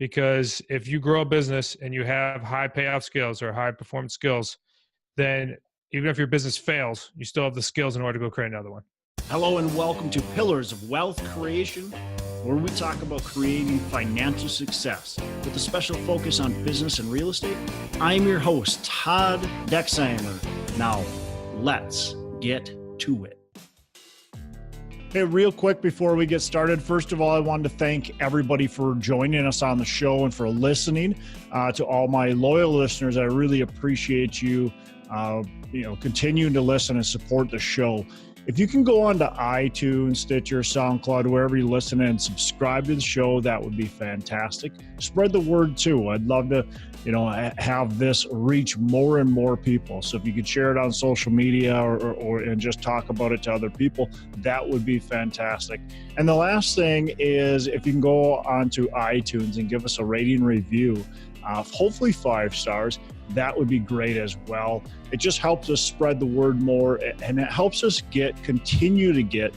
because if you grow a business and you have high payoff skills or high performance skills, then even if your business fails, you still have the skills in order to go create another one. Hello and welcome to Pillars of Wealth Creation, where we talk about creating financial success with a special focus on business and real estate. I'm your host, Todd Dexheimer. Now, let's get to it. Hey, real quick before we get started, first of all, I wanted to thank everybody for joining us on the show and for listening. To all my loyal listeners, I really appreciate you, continuing to listen and support the show. If you can go on to iTunes, Stitcher, SoundCloud, wherever you listen and subscribe to the show, that would be fantastic. Spread the word too. I'd love to, have this reach more and more people. So if you could share it on social media or and just talk about it to other people, that would be fantastic. And the last thing is if you can go onto iTunes and give us a rating review, hopefully 5 stars, that would be great as well. It just helps us spread the word more, and it helps us continue to get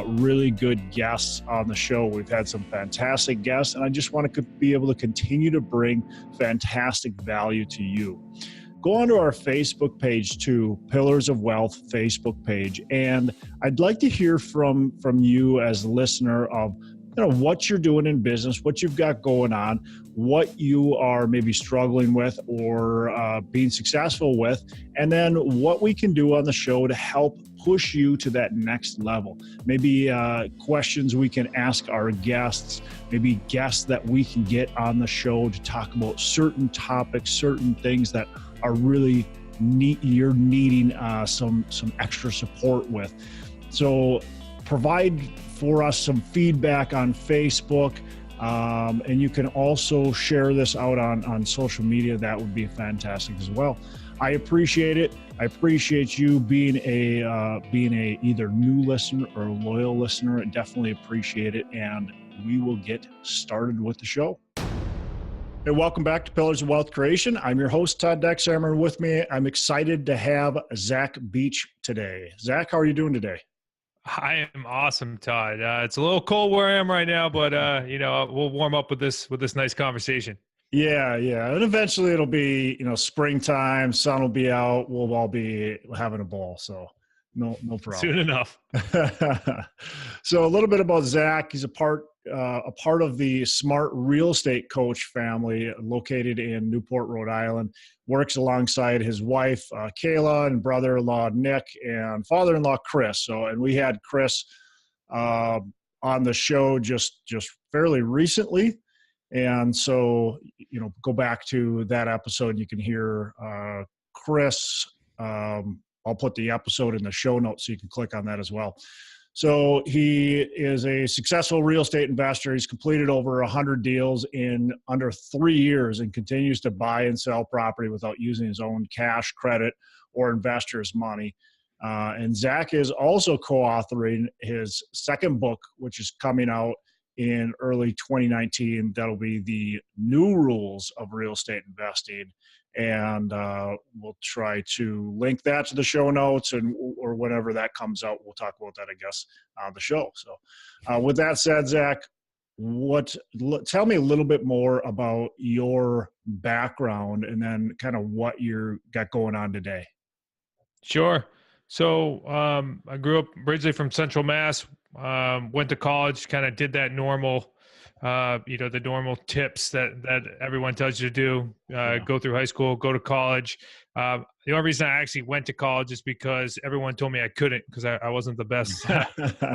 really good guests on the show. We've had some fantastic guests, and I just want to be able to continue to bring fantastic value to you. Go onto our Facebook page too, Pillars of Wealth Facebook page, and I'd like to hear from you as a listener of what you're doing in business, what you've got going on, what you are maybe struggling with or being successful with, and then what we can do on the show to help push you to that next level. Maybe questions we can ask our guests, maybe guests that we can get on the show to talk about certain topics, certain things that are really you're needing some extra support with. So provide for us some feedback on Facebook, and you can also share this out on social media. That would be fantastic as well. I appreciate it. I appreciate you being a either new listener or a loyal listener. I definitely appreciate it, and we will get started with the show. Hey, welcome back to Pillars of Wealth Creation. I'm your host, Todd Dexheimer, and with me, I'm excited to have Zach Beach today. Zach, how are you doing today? I am awesome, Todd. It's a little cold where I am right now, but we'll warm up with this nice conversation. Yeah, and eventually it'll be springtime, sun will be out, we'll all be having a ball. So no problem. Soon enough. So a little bit about Zach. He's a part of the Smart Real Estate Coach family located in Newport, Rhode Island. Works alongside his wife, Kayla, and brother-in-law, Nick, and father-in-law, Chris. And we had Chris on the show just fairly recently. And so, go back to that episode and you can hear Chris. I'll put the episode in the show notes so you can click on that as well. So he is a successful real estate investor. He's completed over 100 deals in under 3 years and continues to buy and sell property without using his own cash, credit, or investors' money. And Zach is also co-authoring his second book, which is coming out in early 2019. That'll be the New Rules of Real Estate Investing. And we'll try to link that to the show notes or whenever that comes out, we'll talk about that, I guess, on the show. So with that said, Zach, tell me a little bit more about your background and then kind of what you got going on today. Sure. So I grew up originally from Central Mass, went to college, kind of did that normal the normal tips that everyone tells you to do, go through high school, go to college. The only reason I actually went to college is because everyone told me I couldn't because I wasn't the best. I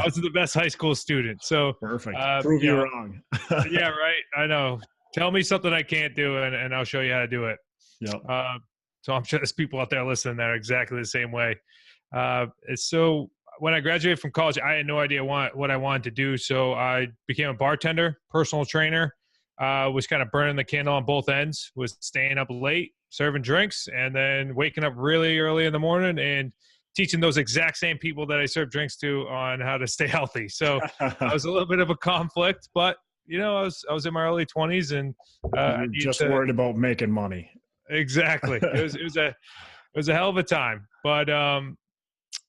wasn't the best high school student. So perfect. Prove you wrong. Yeah, right. I know. Tell me something I can't do and I'll show you how to do it. Yep. So I'm sure there's people out there listening that are exactly the same way. So when I graduated from college, I had no idea what I wanted to do. So I became a bartender, personal trainer, was kind of burning the candle on both ends, was staying up late, serving drinks, and then waking up really early in the morning and teaching those exact same people that I serve drinks to on how to stay healthy. So I was a little bit of a conflict, but I was in my early 20s and just worried about making money. Exactly. It was a hell of a time. But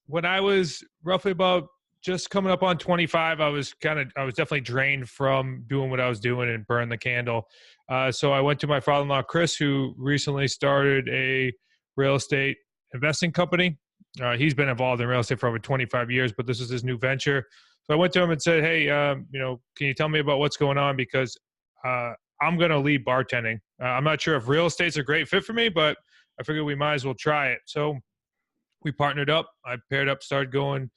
when I was roughly about just coming up on 25. I was definitely drained from doing what I was doing and burned the candle. So I went to my father-in-law, Chris, who recently started a real estate investing company. He's been involved in real estate for over 25 years, but this is his new venture. So I went to him and said, hey, can you tell me about what's going on? Because I'm going to leave bartending. I'm not sure if real estate's a great fit for me, but I figured we might as well try it. So we partnered up. I paired up, started going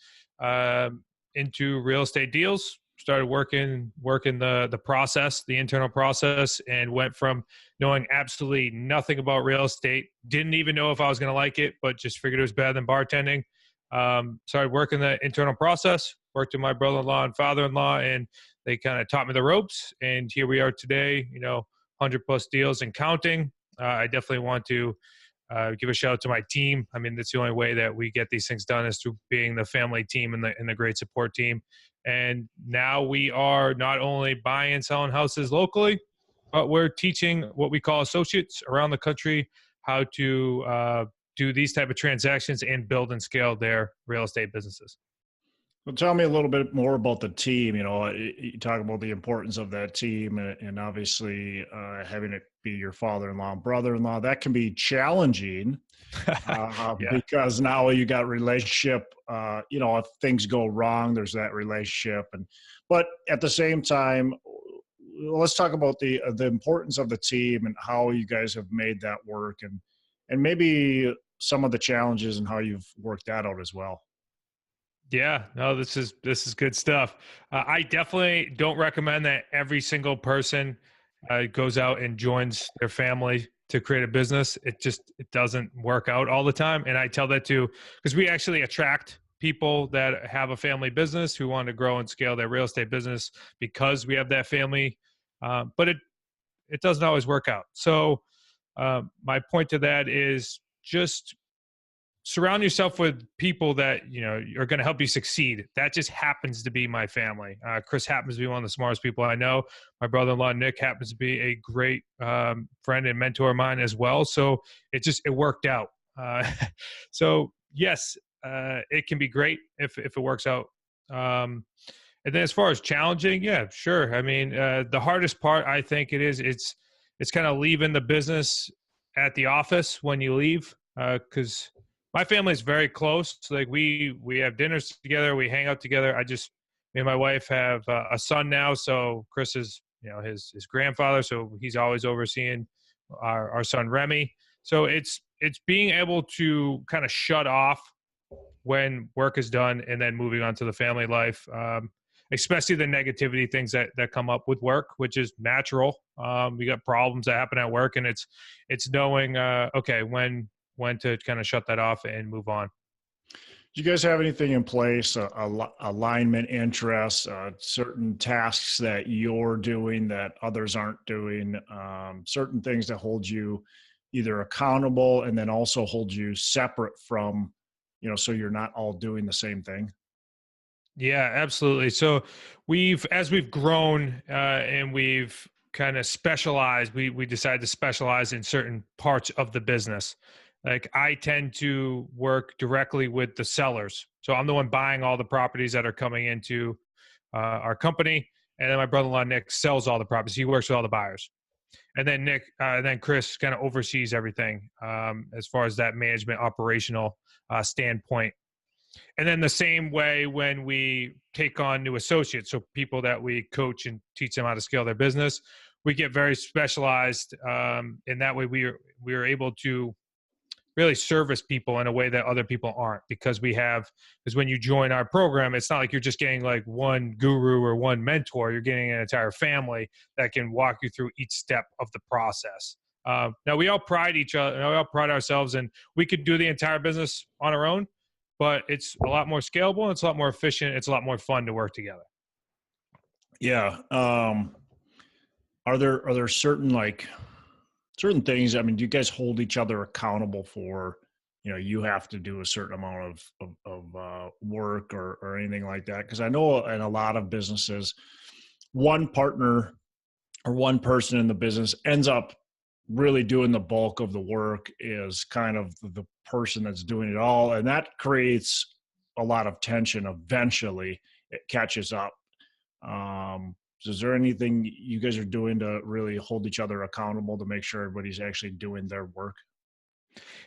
into real estate deals, started working the process, the internal process, and went from knowing absolutely nothing about real estate, didn't even know if I was going to like it, but just figured it was better than bartending. Started working the internal process, worked with my brother-in-law and father-in-law, and they kind of taught me the ropes. And here we are today, 100 plus deals and counting. I definitely want to give a shout out to my team. I mean, that's the only way that we get these things done is through being the family team and the great support team. And now we are not only buying and selling houses locally, but we're teaching what we call associates around the country how to do these type of transactions and build and scale their real estate businesses. Well, tell me a little bit more about the team. You talk about the importance of that team, and obviously having it be your father-in-law and brother-in-law, that can be challenging Yeah. because now you got relationship, if things go wrong, there's that relationship. But at the same time, let's talk about the importance of the team and how you guys have made that work, and maybe some of the challenges and how you've worked that out as well. Yeah, no, this is good stuff. I definitely don't recommend that every single person goes out and joins their family to create a business. It doesn't work out all the time. And I tell that because we actually attract people that have a family business who want to grow and scale their real estate business because we have that family. But it doesn't always work out. So my point to that is just surround yourself with people that are going to help you succeed. That just happens to be my family. Chris happens to be one of the smartest people I know. My brother-in-law Nick happens to be a great friend and mentor of mine as well. So it worked out. So yes, it can be great if it works out. And then as far as challenging, yeah, sure. I mean, the hardest part I think it's kind of leaving the business at the office when you leave, because my family is very close. Like we have dinners together. We hang out together. Me and my wife have a son now. So Chris is, his grandfather. So he's always overseeing our son, Remy. So it's being able to kind of shut off when work is done and then moving on to the family life, especially the negativity things that come up with work, which is natural. We got problems that happen at work, and it's knowing, okay, when to kind of shut that off and move on. Do you guys have anything in place, alignment interests, certain tasks that you're doing that others aren't doing, certain things that hold you either accountable and then also hold you separate from, so you're not all doing the same thing? Yeah, absolutely. So as we've grown and we've kind of specialized, we decided to specialize in certain parts of the business. Like I tend to work directly with the sellers. So I'm the one buying all the properties that are coming into our company. And then my brother-in-law, Nick, sells all the properties. He works with all the buyers. And then Chris kind of oversees everything as far as that management operational standpoint. And then the same way when we take on new associates, so people that we coach and teach them how to scale their business, we get very specialized. In that way, we are able to really service people in a way that other people aren't, because when you join our program, it's not like you're just getting like one guru or one mentor. You're getting an entire family that can walk you through each step of the process. Now we all pride ourselves, and we could do the entire business on our own, but it's a lot more scalable. And it's a lot more efficient. It's a lot more fun to work together. Yeah. Are there certain things? I mean, do you guys hold each other accountable for, you have to do a certain amount of work or anything like that? Because I know in a lot of businesses, one partner or one person in the business ends up really doing the bulk of the work, is kind of the person that's doing it all. And that creates a lot of tension, eventually it catches up. So is there anything you guys are doing to really hold each other accountable to make sure everybody's actually doing their work?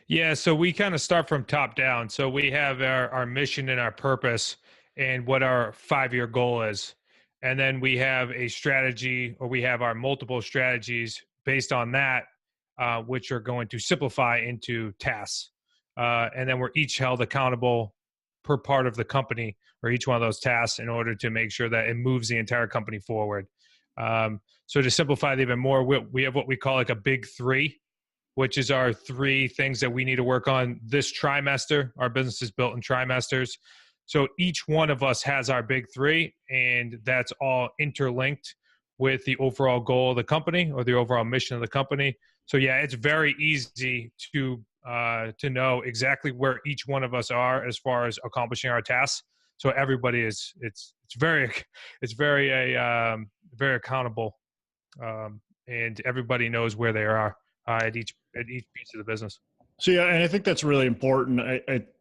Yeah, so we kind of start from top down. So we have our mission and our purpose and what our 5-year goal is. And then we have a strategy, or we have our multiple strategies based on that, which are going to simplify into tasks. And then we're each held accountable per part of the company, or each one of those tasks, in order to make sure that it moves the entire company forward. So to simplify it even more, we have what we call like a big three, which is our 3 things that we need to work on this trimester. Our business is built in trimesters. So each one of us has our big 3, and that's all interlinked with the overall goal of the company, or the overall mission of the company. So yeah, it's very easy to know exactly where each one of us are as far as accomplishing our tasks. So everybody it's very very accountable, and everybody knows where they are at each piece of the business. So yeah, and I think that's really important.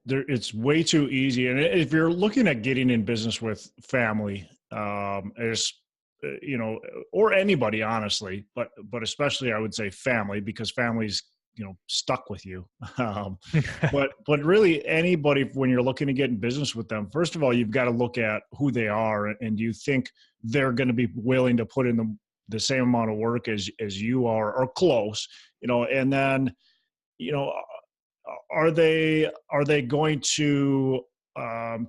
It's way too easy, and if you're looking at getting in business with family, or anybody, honestly, but especially I would say family, because family's stuck with you. But really anybody, when you're looking to get in business with them, first of all, you've got to look at who they are, and do you think they're going to be willing to put in the same amount of work as you are, or close, and then, are they going to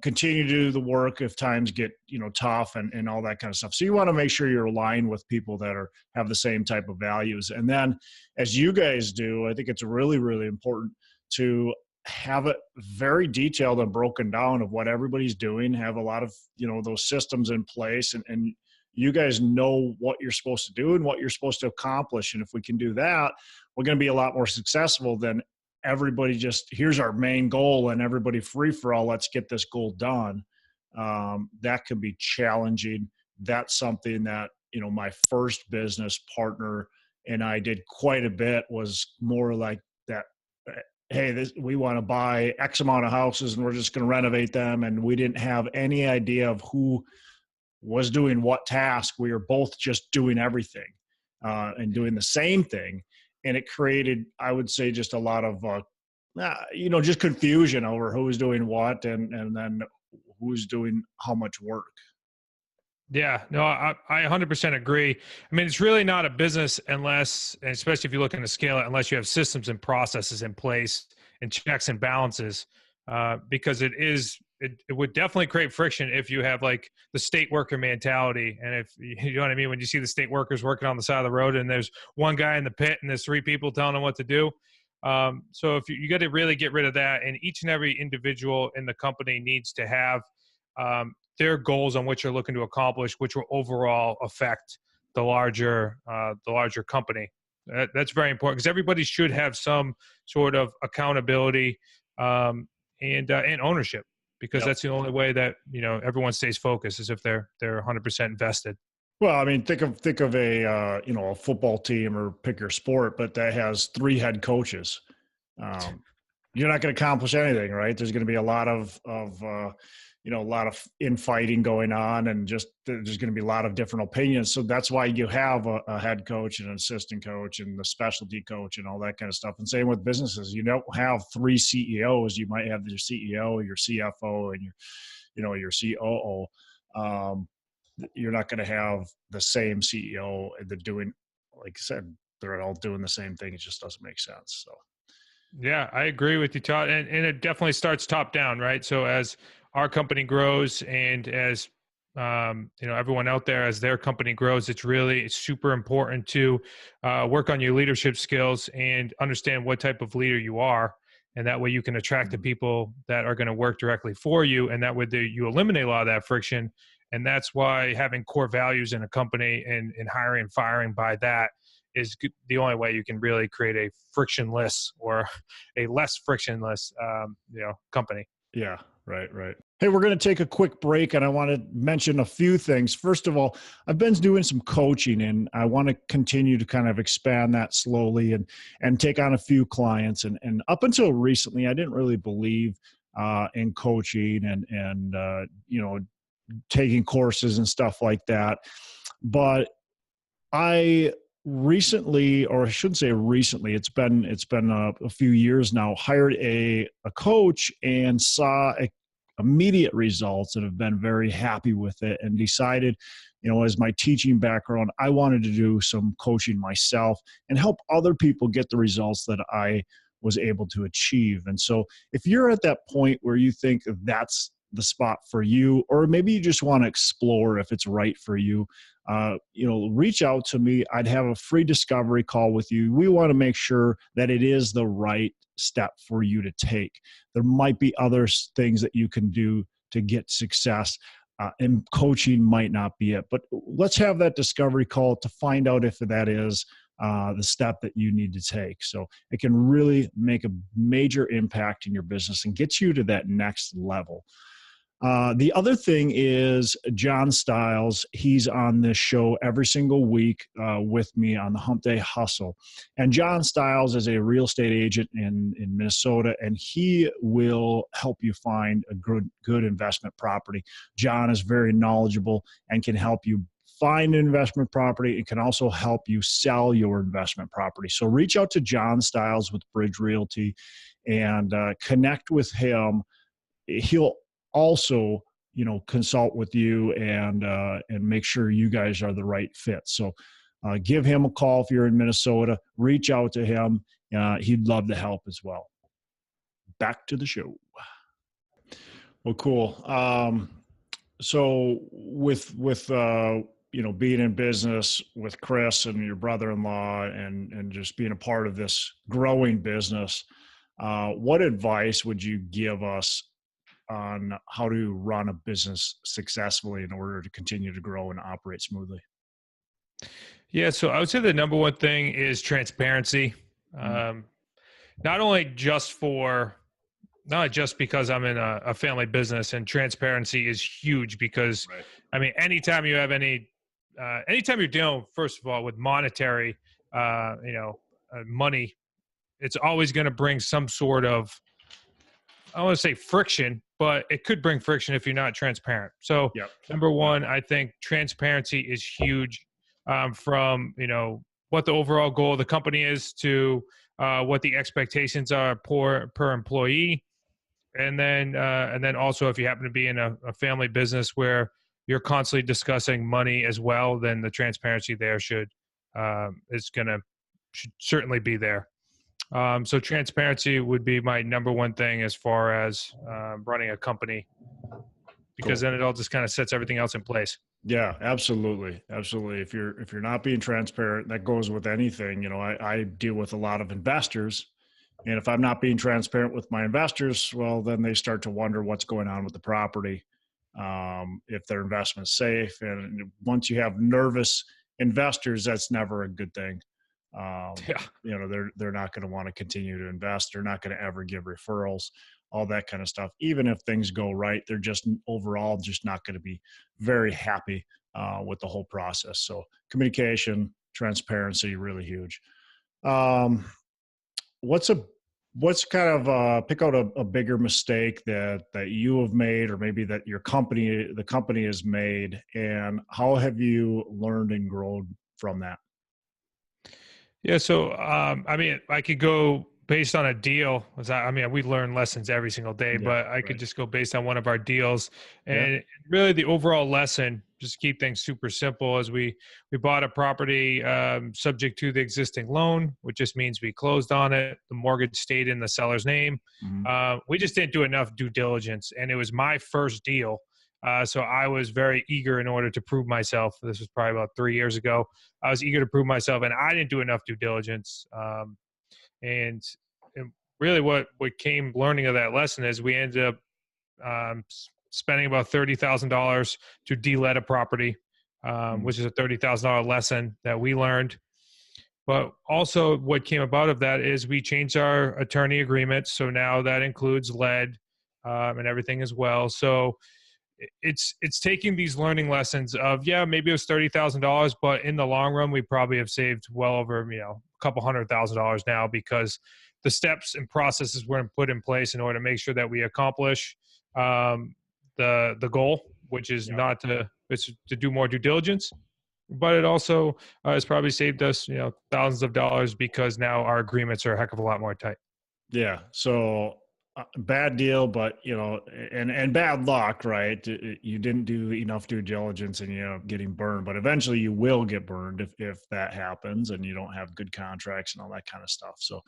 continue to do the work if times get, tough and all that kind of stuff. So you want to make sure you're aligned with people that have the same type of values. And then, as you guys do, I think it's really, really important to have it very detailed and broken down of what everybody's doing, have a lot of, those systems in place, and you guys know what you're supposed to do and what you're supposed to accomplish. And if we can do that, we're going to be a lot more successful than everybody just, here's our main goal and everybody free for all, let's get this goal done. That can be challenging. That's something that, my first business partner and I did quite a bit, was more like that. Hey, we want to buy X amount of houses and we're just going to renovate them. And we didn't have any idea of who was doing what task. We were both just doing everything and doing the same thing. And it created, I would say, just a lot of, just confusion over who's doing what and then who's doing how much work. Yeah, no, I 100% agree. I mean, it's really not a business unless, and especially if you're looking to scale it, unless you have systems and processes in place and checks and balances, because it would definitely create friction if you have like the state worker mentality. And if you know what I mean, when you see the state workers working on the side of the road and there's one guy in the pit and there's 3 people telling them what to do. So if you got to really get rid of that, and each and every individual in the company needs to have their goals on which you're looking to accomplish, which will overall affect the larger company. That's very important, because everybody should have some sort of accountability and ownership, because Yep. that's the only way that everyone stays focused, is if they're 100% invested. Well, I mean, think of a a football team, or pick your sport, but that has 3 head coaches. You're not going to accomplish anything, right? There's going to be a lot of infighting going on, and just there's going to be a lot of different opinions. So that's why you have a head coach and an assistant coach and the specialty coach and all that kind of stuff. And same with businesses. You don't have 3 CEOs. You might have your CEO, your CFO, and your COO. You're not going to have the same CEO that doing, like I said, they're all doing the same thing. It just doesn't make sense. So. Yeah, I agree with you, Todd. And it definitely starts top down, right? So as our company grows, and as everyone out there, as their company grows, it's super important to work on your leadership skills and understand what type of leader you are. And that way you can attract the people that are going to work directly for you. And that way you eliminate a lot of that friction. And that's why having core values in a company and hiring and firing by that is the only way you can really create a frictionless, or a less frictionless, company. Yeah, right. Hey, we're going to take a quick break, and I want to mention a few things. First of all, I've been doing some coaching, and I want to continue to kind of expand that slowly and take on a few clients. And up until recently, I didn't really believe in coaching and taking courses and stuff like that. But I recently, or I shouldn't say recently, it's been a few years now, hired a coach and saw immediate results and have been very happy with it, and decided, as my teaching background, I wanted to do some coaching myself and help other people get the results that I was able to achieve. And so if you're at that point where you think that's the spot for you, or maybe you just want to explore if it's right for you, reach out to me. I'd have a free discovery call with you. We want to make sure that it is the right step for you to take. There might be other things that you can do to get success, and coaching might not be it. But let's have that discovery call to find out if that is the step that you need to take. So it can really make a major impact in your business and get you to that next level. The other thing is John Stiles. He's on this show every single week with me on the Hump Day Hustle. And John Stiles is a real estate agent in Minnesota, and he will help you find a good investment property. John is very knowledgeable and can help you find an investment property. It can also help you sell your investment property. So reach out to John Stiles with Bridge Realty and connect with him. He'll also, consult with you and make sure you guys are the right fit. So give him a call if you're in Minnesota. Reach out to him. He'd love to help as well. Back to the show. Well, cool. So with being in business with Chris and your brother-in-law and just being a part of this growing business, what advice would you give us on how to run a business successfully in order to continue to grow and operate smoothly? Yeah, so I would say the number one thing is transparency. Not just because I'm in a family business, and transparency is huge because, right. I mean, anytime you have anytime you're dealing, first of all, with monetary, money, it's always going to bring some sort of, I don't want to say friction, but it could bring friction if you're not transparent. So Number one, I think transparency is huge, from, what the overall goal of the company is to what the expectations are per employee. And then also if you happen to be in a family business where you're constantly discussing money as well, then the transparency there should certainly be there. So transparency would be my number one thing as far as running a company, because Then it all just kind of sets everything else in place. Yeah, absolutely. Absolutely. If you're not being transparent, that goes with anything. I deal with a lot of investors, and if I'm not being transparent with my investors, well, then they start to wonder what's going on with the property, if their investment's safe. And once you have nervous investors, that's never a good thing. They're not going to want to continue to invest. They're not going to ever give referrals, all that kind of stuff. Even if things go right, they're just overall just not going to be very happy with the whole process. So communication, transparency, really huge. What's kind of pick out a bigger mistake that you have made, or maybe that the company has made, and how have you learned and grown from that? Yeah. So, I could go based on a deal. We learn lessons every single day, but I could just go based on one of our deals. And really the overall lesson, just to keep things super simple, is we bought a property subject to the existing loan, which just means we closed on it. The mortgage stayed in the seller's name. Mm-hmm. We just didn't do enough due diligence, and it was my first deal. So I was very eager in order to prove myself. This was probably about 3 years ago. I was eager to prove myself, and I didn't do enough due diligence. And really what came learning of that lesson is we ended up spending about $30,000 to de-let a property, which is a $30,000 lesson that we learned. But also what came about of that is we changed our attorney agreement. So now that includes lead and everything as well. So it's taking these learning lessons of, maybe it was $30,000, but in the long run, we probably have saved well over, a couple $100,000 now, because the steps and processes were put in place in order to make sure that we accomplish the goal, which is it's to do more due diligence. But it also has probably saved us, thousands of dollars, because now our agreements are a heck of a lot more tight. Yeah. So bad deal, but and bad luck, right? You didn't do enough due diligence and getting burned, but eventually you will get burned if that happens and you don't have good contracts and all that kind of stuff. So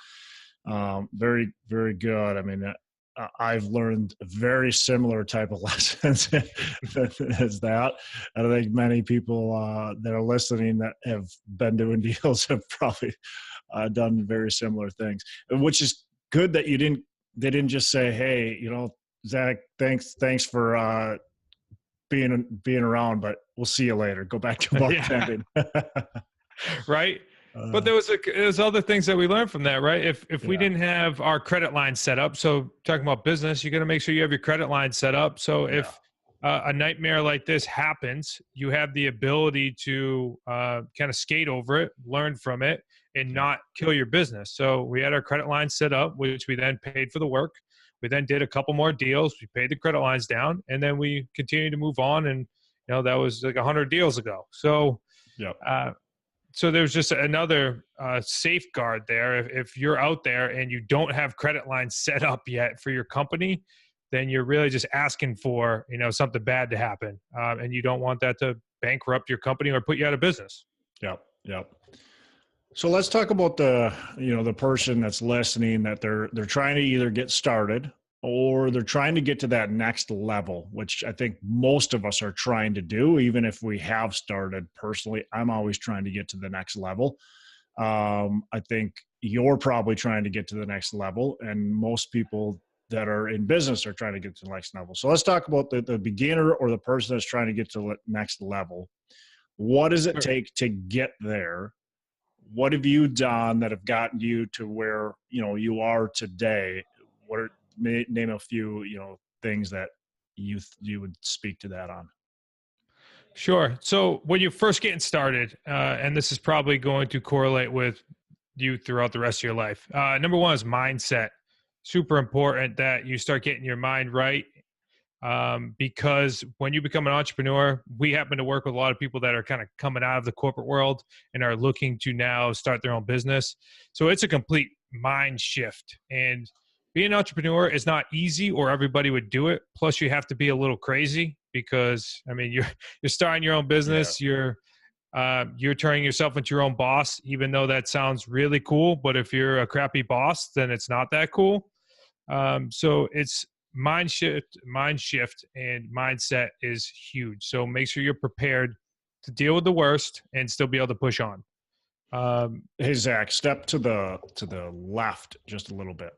very, very good. I mean, I've learned a very similar type of lessons as that. And I think many people that are listening that have been doing deals have probably done very similar things, which is good that they didn't just say, hey, Zach, thanks for being around, but we'll see you later. Go back to bartending. Right. But there was other things that we learned from that, right? If we didn't have our credit line set up, so talking about business, you got to make sure you have your credit line set up. So if a nightmare like this happens, you have the ability to kind of skate over it, learn from it, and not kill your business. So we had our credit line set up, which we then paid for the work. We then did a couple more deals. We paid the credit lines down, and then we continued to move on. And that was like 100 deals ago. So so there's just another safeguard there. If you're out there and you don't have credit lines set up yet for your company, then you're really just asking for, something bad to happen. And you don't want that to bankrupt your company or put you out of business. Yep. So let's talk about the person that's listening, that they're trying to either get started or they're trying to get to that next level, which I think most of us are trying to do. Even if we have started personally, I'm always trying to get to the next level. I think you're probably trying to get to the next level, and most people that are in business are trying to get to the next level. So let's talk about the beginner or the person that's trying to get to the next level. What does it take to get there? What have you done that have gotten you to where you are today? Name a few things that you would speak to that on. Sure. So when you're first getting started, and this is probably going to correlate with you throughout the rest of your life. Number one is mindset. Super important that you start getting your mind right. Because when you become an entrepreneur, we happen to work with a lot of people that are kind of coming out of the corporate world and are looking to now start their own business. So it's a complete mind shift. And being an entrepreneur is not easy, or everybody would do it. Plus, you have to be a little crazy because, you're starting your own business. Yeah. You're turning yourself into your own boss, even though that sounds really cool. But if you're a crappy boss, then it's not that cool. So it's mind shift, and mindset is huge. So make sure you're prepared to deal with the worst and still be able to push on. Hey, Zach, step to the left just a little bit.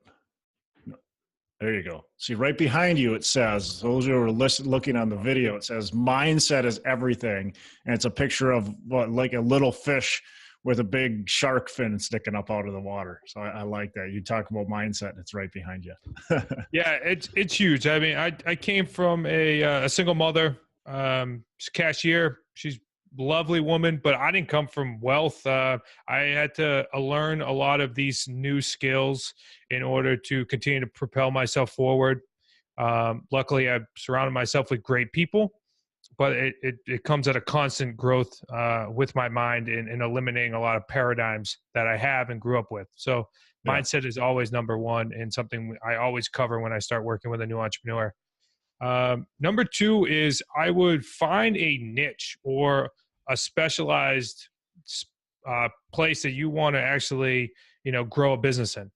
There you go. See, right behind you, it says, those who are looking on the video, it says mindset is everything. And it's a picture of like a little fish with a big shark fin sticking up out of the water. So I like that. You talk about mindset, and it's right behind you. Yeah, it's huge. I came from a single mother, cashier. She's lovely woman, but I didn't come from wealth. I had to learn a lot of these new skills in order to continue to propel myself forward. Luckily, I've surrounded myself with great people, but it comes at a constant growth with my mind in eliminating a lot of paradigms that I have and grew up with. So mindset is always number one, and something I always cover when I start working with a new entrepreneur. Number two is I would find a niche or a specialized place that you want to actually, grow a business in.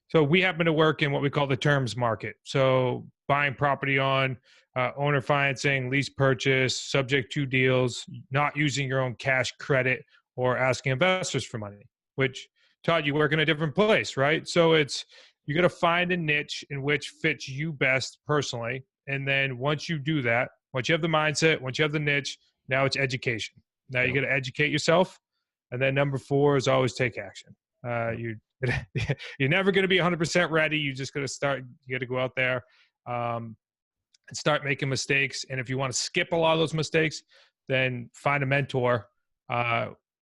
So we happen to work in what we call the terms market. So buying property on owner financing, lease purchase, subject to deals, not using your own cash credit or asking investors for money, which Todd, you work in a different place, right? So you got to find a niche in which fits you best personally. And then once you do that, once you have the mindset, once you have the niche, now it's education. Now you got to educate yourself. And then number four is always take action. You're never going to be 100% ready. You just got to start. You got to go out there and start making mistakes. And if you want to skip a lot of those mistakes, then find a mentor.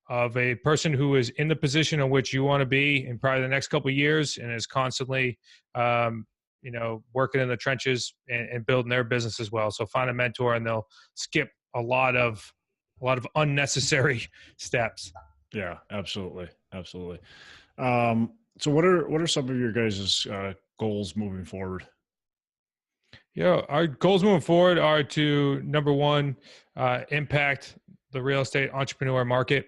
of a person who is in the position in which you want to be in probably the next couple of years and is constantly, working in the trenches and building their business as well. So find a mentor and they'll skip a lot of unnecessary steps. Yeah, absolutely. Absolutely. So what are some of your guys' goals moving forward? Yeah, our goals moving forward are to, number one, impact the real estate entrepreneur market.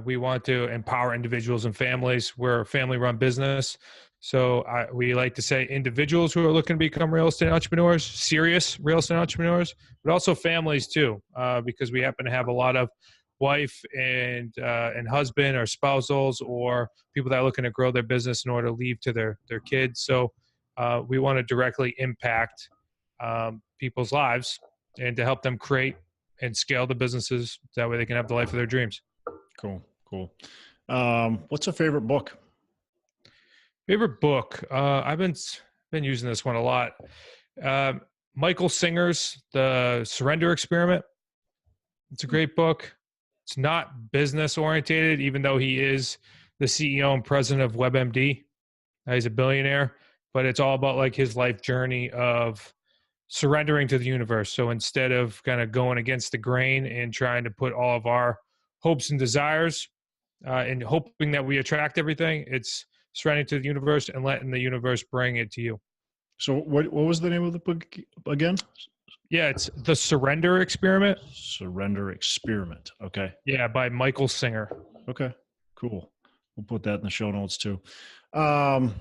We want to empower individuals and families. We're a family-run business. So we like to say individuals who are looking to become real estate entrepreneurs, serious real estate entrepreneurs, but also families too, because we happen to have a lot of wife and husband or spousals or people that are looking to grow their business in order to leave to their kids. So we want to directly impact people's lives and to help them create and scale the businesses. That way they can have the life of their dreams. Cool. What's a favorite book? Favorite book? I've been using this one a lot. Michael Singer's The Surrender Experiment. It's a great book. It's not business orientated, even though he is the CEO and president of WebMD. He's a billionaire, but it's all about like his life journey of surrendering to the universe. So instead of kind of going against the grain and trying to put all of our hopes and desires and hoping that we attract everything, it's surrendering to the universe and letting the universe bring it to you. So what was the name of the book again? Yeah, it's The Surrender Experiment. Surrender Experiment. Okay. Yeah, by Michael Singer. Okay, cool. We'll put that in the show notes too. So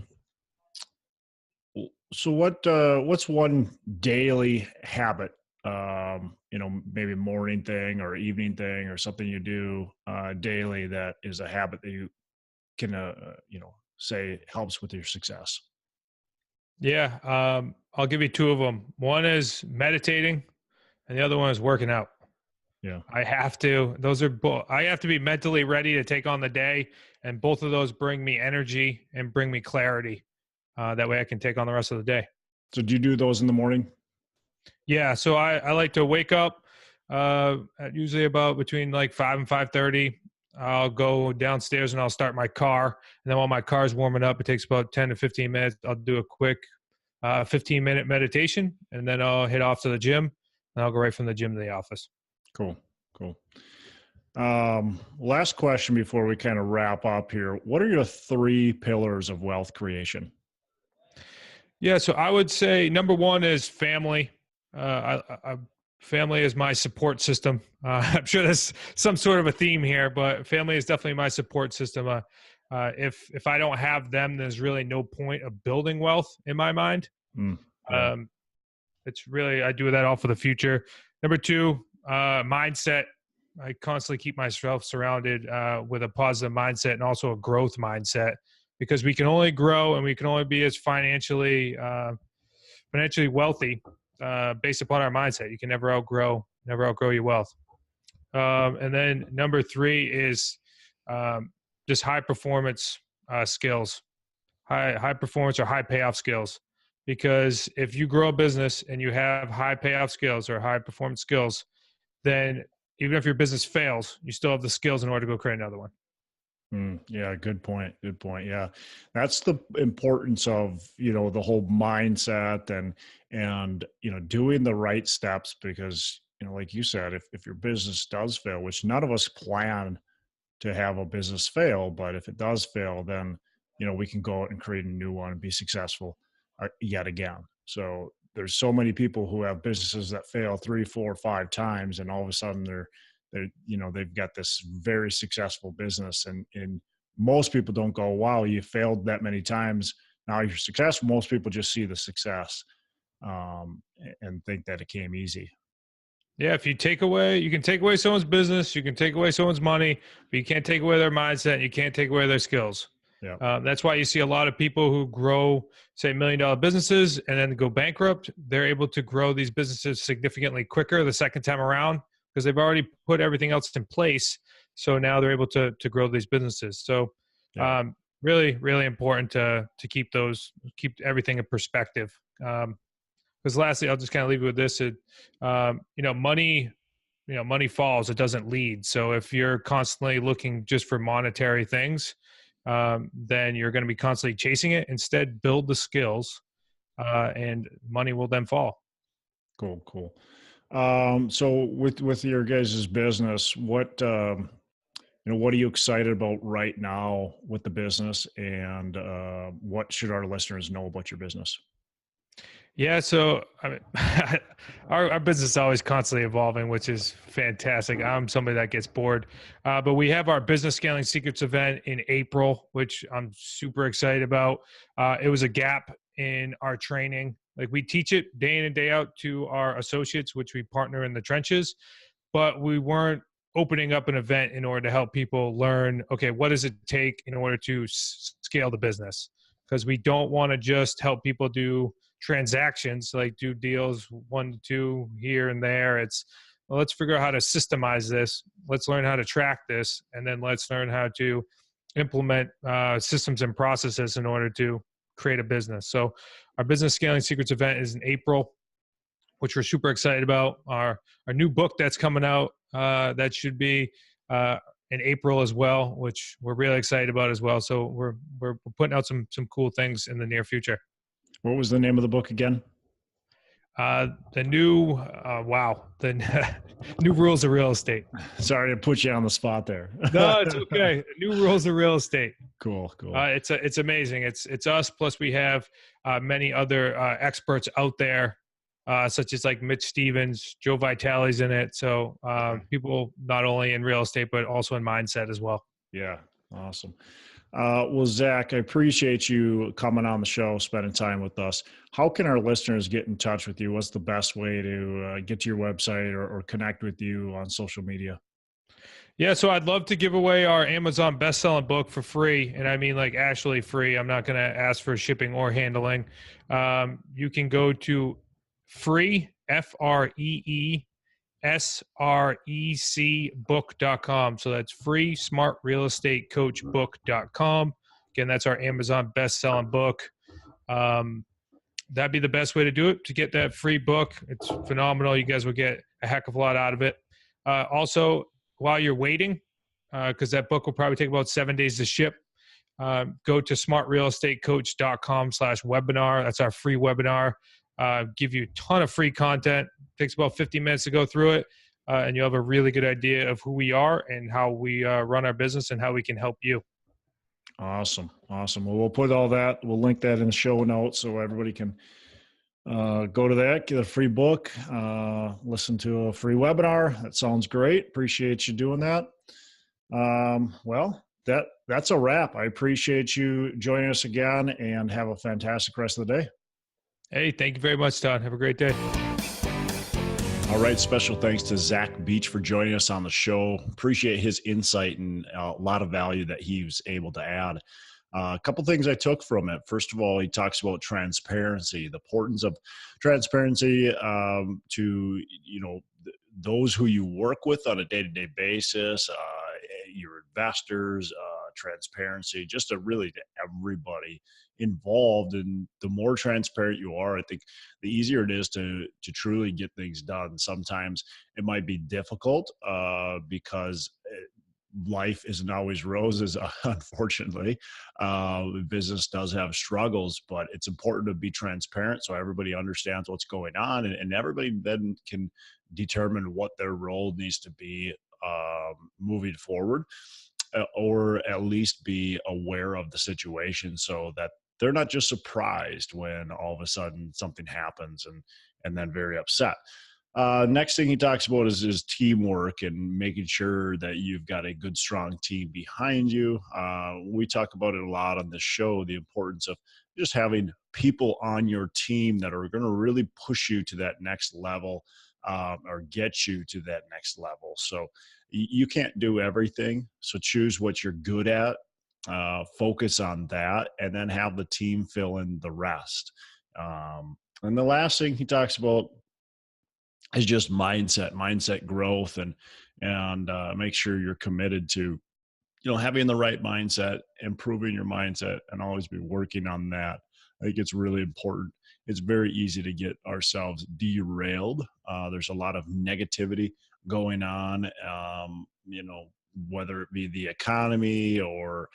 what's one daily habit, maybe morning thing or evening thing or something you do daily that is a habit that you can, say helps with your success? Yeah, I'll give you two of them. One is meditating, and the other one is working out. Yeah, I have to. Those are both. I have to be mentally ready to take on the day, and both of those bring me energy and bring me clarity. That way, I can take on the rest of the day. So, do you do those in the morning? Yeah. So I like to wake up at usually about between like 5 and 5:30. I'll go downstairs and I'll start my car. And then while my car's warming up, it takes about 10 to 15 minutes. I'll do a quick 15-minute meditation, and then I'll head off to the gym, and I'll go right from the gym to the office. Cool. Last question before we kind of wrap up here. What are your 3 pillars of wealth creation? Yeah, so I would say number one is family. Family is my support system. I'm sure there's some sort of a theme here, but family is definitely my support system. If I don't have them, there's really no point of building wealth in my mind. Yeah. It's really, I do that all for the future. Number 2, mindset. I constantly keep myself surrounded with a positive mindset and also a growth mindset, because we can only grow and we can only be as financially wealthy based upon our mindset. You can never outgrow your wealth. And then number 3 is just high performance skills, high performance or high payoff skills. Because if you grow a business and you have high payoff skills or high performance skills, then even if your business fails, you still have the skills in order to go create another one. Yeah, good point. Yeah. That's the importance of, the whole mindset and, doing the right steps, because, like you said, if your business does fail, which none of us plan to have a business fail, but if it does fail, then, we can go out and create a new one and be successful yet again. So there's so many people who have businesses that fail 3, 4, 5 times, and all of a sudden they've got this very successful business, and most people don't go, wow, you failed that many times, now you're successful. Most people just see the success and think that it came easy. Yeah, if you can take away someone's business, you can take away someone's money, but you can't take away their mindset, and you can't take away their skills. Yeah. That's why you see a lot of people who grow, say, $1 million businesses and then go bankrupt. They're able to grow these businesses significantly quicker the second time around, because they've already put everything else in place. So now they're able to grow these businesses. So really, really important to keep everything in perspective. Because lastly, I'll just kind of leave you with this. Money money falls, it doesn't lead. So if you're constantly looking just for monetary things, then you're going to be constantly chasing it. Instead, build the skills, and money will then fall. Cool. So with your guys' business, what what are you excited about right now with the business, and what should our listeners know about your business? Yeah, so I mean, our business is always constantly evolving, which is fantastic. I'm somebody that gets bored, but we have our Business Scaling Secrets event in April, which I'm super excited about. It was a gap in our training. Like, we teach it day in and day out to our associates, which we partner in the trenches, but we weren't opening up an event in order to help people learn, okay, what does it take in order to scale the business? Because we don't want to just help people do transactions, like do deals 1 to 2 here and there. It's, well, let's figure out how to systemize this. Let's learn how to track this, and then let's learn how to implement systems and processes in order to create a business. So our Business Scaling Secrets event is in April, which we're super excited about. Our new book that's coming out, that should be in April as well, which we're really excited about as well. So we're putting out some cool things in the near future. What was the name of the book again? The new the new rules of real estate. Sorry to put you on the spot there. No, it's okay. New rules of real estate. Cool. It's amazing. It's us, plus we have many other experts out there, such as like Mitch Stevens, Joe Vitale's in it. So people not only in real estate but also in mindset as well. Yeah, awesome. Well, Zach, I appreciate you coming on the show, spending time with us. How can our listeners get in touch with you? What's the best way to get to your website or connect with you on social media? Yeah, so I'd love to give away our Amazon best-selling book for free, and I mean like actually free. I'm not going to ask for shipping or handling. You can go to free, FREESREC book.com. So that's free smartrealestatecoachbook.com. Again, that's our Amazon best-selling book. That'd be the best way to do it, to get that free book. It's phenomenal. You guys will get a heck of a lot out of it. Also, while you're waiting, because that book will probably take about 7 days to ship, go to smartrealestatecoach.com/webinar. That's our free webinar. Give you a ton of free content. Takes about 50 minutes to go through it, and you'll have a really good idea of who we are and how we run our business and how we can help you. Awesome. Well, we'll put all that, we'll link that in the show notes so everybody can go to that, get a free book, listen to a free webinar. That sounds great. Appreciate you doing that. Well, that's a wrap. I appreciate you joining us again, and have a fantastic rest of the day. Hey, thank you very much, Todd. Have a great day. All right. Special thanks to Zach Beach for joining us on the show. Appreciate his insight and a lot of value that he was able to add. A couple things I took from it. First of all, he talks about transparency, the importance of transparency to those who you work with on a day-to-day basis, your investors, transparency, just to really to everybody involved. And the more transparent you are, I think the easier it is to truly get things done. Sometimes it might be difficult because life isn't always roses, unfortunately. Business does have struggles, but it's important to be transparent so everybody understands what's going on, and everybody then can determine what their role needs to be moving forward, or at least be aware of the situation so that they're not just surprised when all of a sudden something happens and then very upset. Next thing he talks about is teamwork and making sure that you've got a good, strong team behind you. We talk about it a lot on this show, the importance of just having people on your team that are going to really push you to that next level, or get you to that next level. So you can't do everything. So choose what you're good at, focus on that, and then have the team fill in the rest. And the last thing he talks about is just mindset growth, and make sure you're committed to, having the right mindset, improving your mindset, and always be working on that. I think it's really important. It's very easy to get ourselves derailed. There's a lot of negativity going on, whether it be the economy or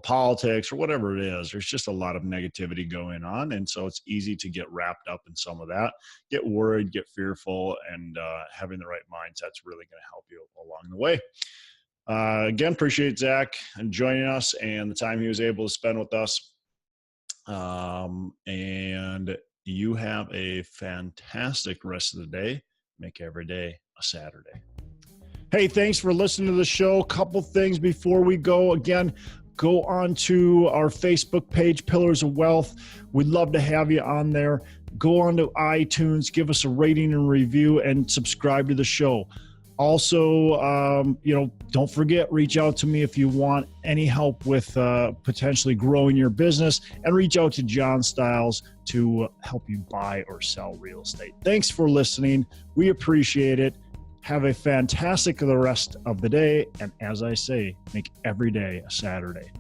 politics or whatever it is. There's just a lot of negativity going on. And so it's easy to get wrapped up in some of that, get worried, get fearful, and having the right mindset's really going to help you along the way. Again, appreciate Zach and joining us and the time he was able to spend with us. And you have a fantastic rest of the day. Make every day a Saturday. Hey, thanks for listening to the show. Couple things before we go. Again, go on to our Facebook page, Pillars of Wealth. We'd love to have you on there. Go on to iTunes, give us a rating and review, and subscribe to the show. Also, don't forget, reach out to me if you want any help with potentially growing your business, and reach out to John Stiles to help you buy or sell real estate. Thanks for listening. We appreciate it. Have a fantastic rest of the day. And as I say, make every day a Saturday.